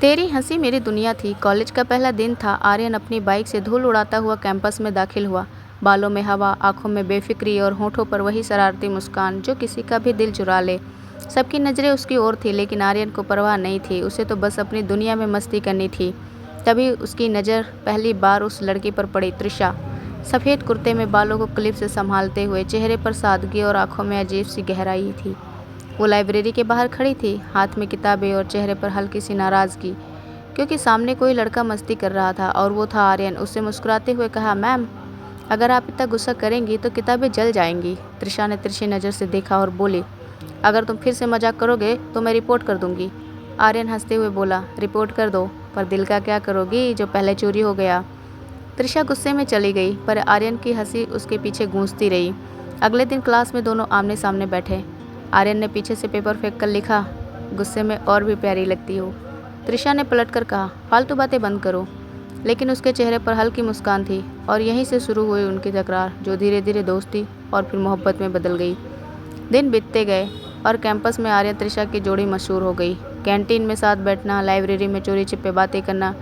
तेरी हंसी मेरी दुनिया थी। कॉलेज का पहला दिन था। आर्यन अपनी बाइक से धूल उड़ाता हुआ कैंपस में दाखिल हुआ। बालों में हवा, आंखों में बेफिक्री और होठों पर वही शरारती मुस्कान जो किसी का भी दिल चुरा ले। सबकी नज़रें उसकी ओर थी, लेकिन आर्यन को परवाह नहीं थी। उसे तो बस अपनी दुनिया में मस्ती करनी थी। तभी उसकी नज़र पहली बार उस लड़की पर पड़ी, तृषा। सफ़ेद कुर्ते में बालों को क्लिप से संभालते हुए, चेहरे पर सादगी और आंखों में अजीब सी गहराई थी। वो लाइब्रेरी के बाहर खड़ी थी, हाथ में किताबें और चेहरे पर हल्की सी नाराज़गी, क्योंकि सामने कोई लड़का मस्ती कर रहा था और वो था आर्यन। उससे मुस्कुराते हुए कहा, मैम, अगर आप इतना गुस्सा करेंगी तो किताबें जल जाएंगी। तृषा ने तिरछी नज़र से देखा और बोली, अगर तुम फिर से मजाक करोगे तो मैं रिपोर्ट कर दूंगी। आर्यन हंसते हुए बोला, रिपोर्ट कर दो, पर दिल का क्या करोगी जो पहले चोरी हो गया। तृषा गुस्से में चली गई, पर आर्यन की हंसी उसके पीछे गूंजती रही। अगले दिन क्लास में दोनों आमने सामने बैठे। आर्यन ने पीछे से पेपर फेंक कर लिखा, गुस्से में और भी प्यारी लगती हो। तृषा ने पलटकर कहा, फालतू बातें बंद करो। लेकिन उसके चेहरे पर हल्की मुस्कान थी, और यहीं से शुरू हुई उनकी तकरार, जो धीरे धीरे दोस्ती और फिर मोहब्बत में बदल गई। दिन बीतते गए और कैंपस में आर्यन तृषा की जोड़ी मशहूर हो गई। कैंटीन में साथ बैठना, लाइब्रेरी में चोरी छिपे बातें करना,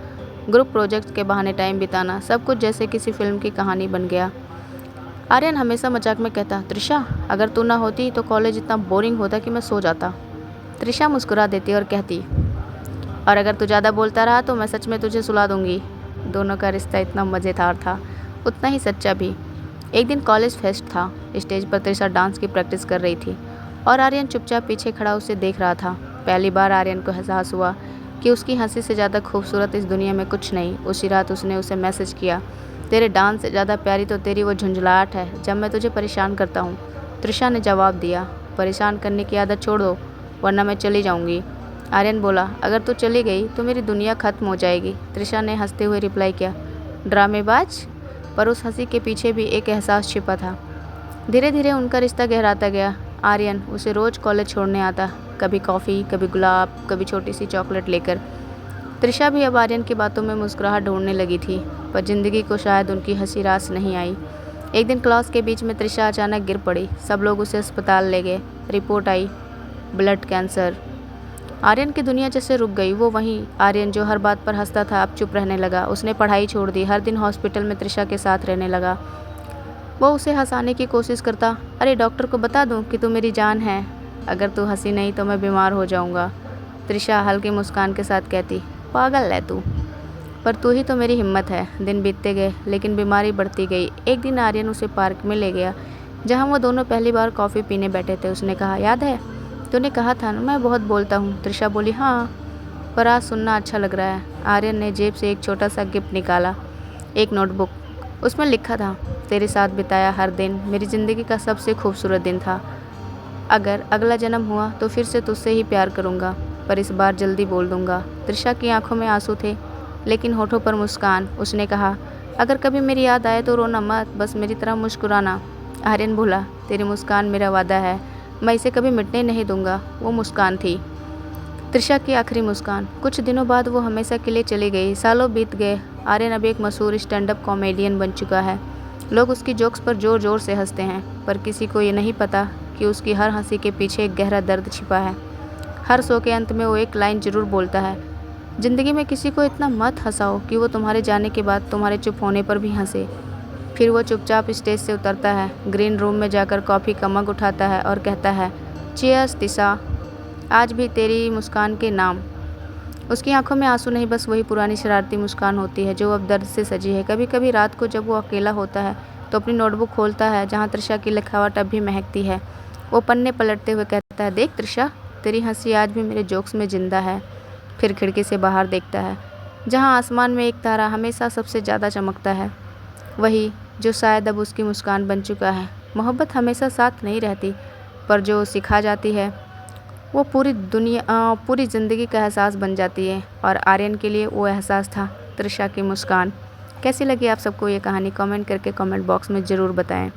ग्रुप प्रोजेक्ट्स के बहाने टाइम बिताना, सब कुछ जैसे किसी फिल्म की कहानी बन गया। आर्यन हमेशा मजाक में कहता, तृषा, अगर तू ना होती तो कॉलेज इतना बोरिंग होता कि मैं सो जाता। तृषा मुस्कुरा देती और कहती, और अगर तू ज़्यादा बोलता रहा तो मैं सच में तुझे सुला दूंगी। दोनों का रिश्ता इतना मज़ेदार था, उतना ही सच्चा भी। एक दिन कॉलेज फेस्ट था। स्टेज पर तृषा डांस की प्रैक्टिस कर रही थी और आर्यन चुपचाप पीछे खड़ा उसे देख रहा था। पहली बार आर्यन को एहसास हुआ कि उसकी हंसी से ज़्यादा खूबसूरत इस दुनिया में कुछ नहीं। उसी रात उसने उसे मैसेज किया, तेरे डांस से ज़्यादा प्यारी तो तेरी वो झुंझलाहट है जब मैं तुझे परेशान करता हूँ। तृषा ने जवाब दिया, परेशान करने की आदत छोड़ दो, वरना मैं चली जाऊँगी। आर्यन बोला, अगर तू चली गई तो मेरी दुनिया ख़त्म हो जाएगी। तृषा ने हंसते हुए रिप्लाई किया, ड्रामेबाज। पर उस हंसी के पीछे भी एक एहसास छिपा था। धीरे धीरे उनका रिश्ता गहराता गया। आर्यन उसे रोज़ कॉलेज छोड़ने आता, कभी कॉफ़ी, कभी गुलाब, कभी छोटी सी चॉकलेट लेकर। तृषा भी अब आर्यन की बातों में मुस्कुराहट ढूंढने लगी थी, पर जिंदगी को शायद उनकी हंसी रास नहीं आई। एक दिन क्लास के बीच में तृषा अचानक गिर पड़ी। सब लोग उसे अस्पताल ले गए। रिपोर्ट आई, ब्लड कैंसर। आर्यन की दुनिया जैसे रुक गई। वो वहीं आर्यन जो हर बात पर हंसता था अब चुप रहने लगा। उसने पढ़ाई छोड़ दी, हर दिन हॉस्पिटल में तृषा के साथ रहने लगा। वो उसे हंसाने की कोशिश करता, अरे डॉक्टर को बता दूं कि तू मेरी जान है, अगर तू हंसी नहीं तो मैं बीमार हो जाऊंगा। तृषा हल्की मुस्कान के साथ कहती, पागल है तू, पर तू ही तो मेरी हिम्मत है। दिन बीतते गए, लेकिन बीमारी बढ़ती गई। एक दिन आर्यन उसे पार्क में ले गया, जहाँ वो दोनों पहली बार कॉफ़ी पीने बैठे थे। उसने कहा, याद है तूने कहा था ना मैं बहुत बोलता हूँ। तृषा बोली, हाँ, पर आज सुनना अच्छा लग रहा है। आर्यन ने जेब से एक छोटा सा गिफ्ट निकाला, एक नोटबुक। उसमें लिखा था, तेरे साथ बिताया हर दिन मेरी ज़िंदगी का सबसे खूबसूरत दिन था। अगर अगला जन्म हुआ तो फिर से तुझसे ही प्यार करूँगा, पर इस बार जल्दी बोल दूँगा। तृषा की आंखों में आंसू थे, लेकिन होठों पर मुस्कान। उसने कहा, अगर कभी मेरी याद आए तो रोना मत, बस मेरी तरह मुस्कुराना। आर्यन बोला, तेरी मुस्कान मेरा वादा है, मैं इसे कभी मिटने नहीं दूंगा। वो मुस्कान थी तृषा की आखिरी मुस्कान। कुछ दिनों बाद वो हमेशा के लिए चली गई। सालों बीत गए। आर्यन अब एक मशहूर स्टैंड अप कॉमेडियन बन चुका है। लोग उसकी जोक्स पर ज़ोर ज़ोर से हंसते हैं, पर किसी को ये नहीं पता कि उसकी हर हंसी के पीछे एक गहरा दर्द छिपा है। हर शो के अंत में वो एक लाइन ज़रूर बोलता है, ज़िंदगी में किसी को इतना मत हंसाओ कि वो तुम्हारे जाने के बाद तुम्हारे चुप होने पर भी हंसे। फिर वो चुपचाप स्टेज से उतरता है, ग्रीन रूम में जाकर कॉफ़ी का मग उठाता है और कहता है, चीयर्स तिशा, आज भी तेरी मुस्कान के नाम। उसकी आंखों में आंसू नहीं, बस वही पुरानी शरारती मुस्कान होती है जो अब दर्द से सजी है। कभी कभी रात को जब वो अकेला होता है तो अपनी नोटबुक खोलता है, जहाँ तृषा की लिखावट अब भी महकती है। वो पन्ने पलटते हुए कहता है, देख तृषा, तेरी हंसी आज भी मेरे जोक्स में ज़िंदा है। फिर खिड़की से बाहर देखता है, जहाँ आसमान में एक तारा हमेशा सबसे ज़्यादा चमकता है, वही जो शायद अब उसकी मुस्कान बन चुका है। मोहब्बत हमेशा साथ नहीं रहती, पर जो सिखा जाती है वो पूरी ज़िंदगी का एहसास बन जाती है। और आर्यन के लिए वो एहसास था तृषा की मुस्कान। कैसी लगी आप सबको ये कहानी? कमेंट करके कमेंट बॉक्स में ज़रूर बताएं।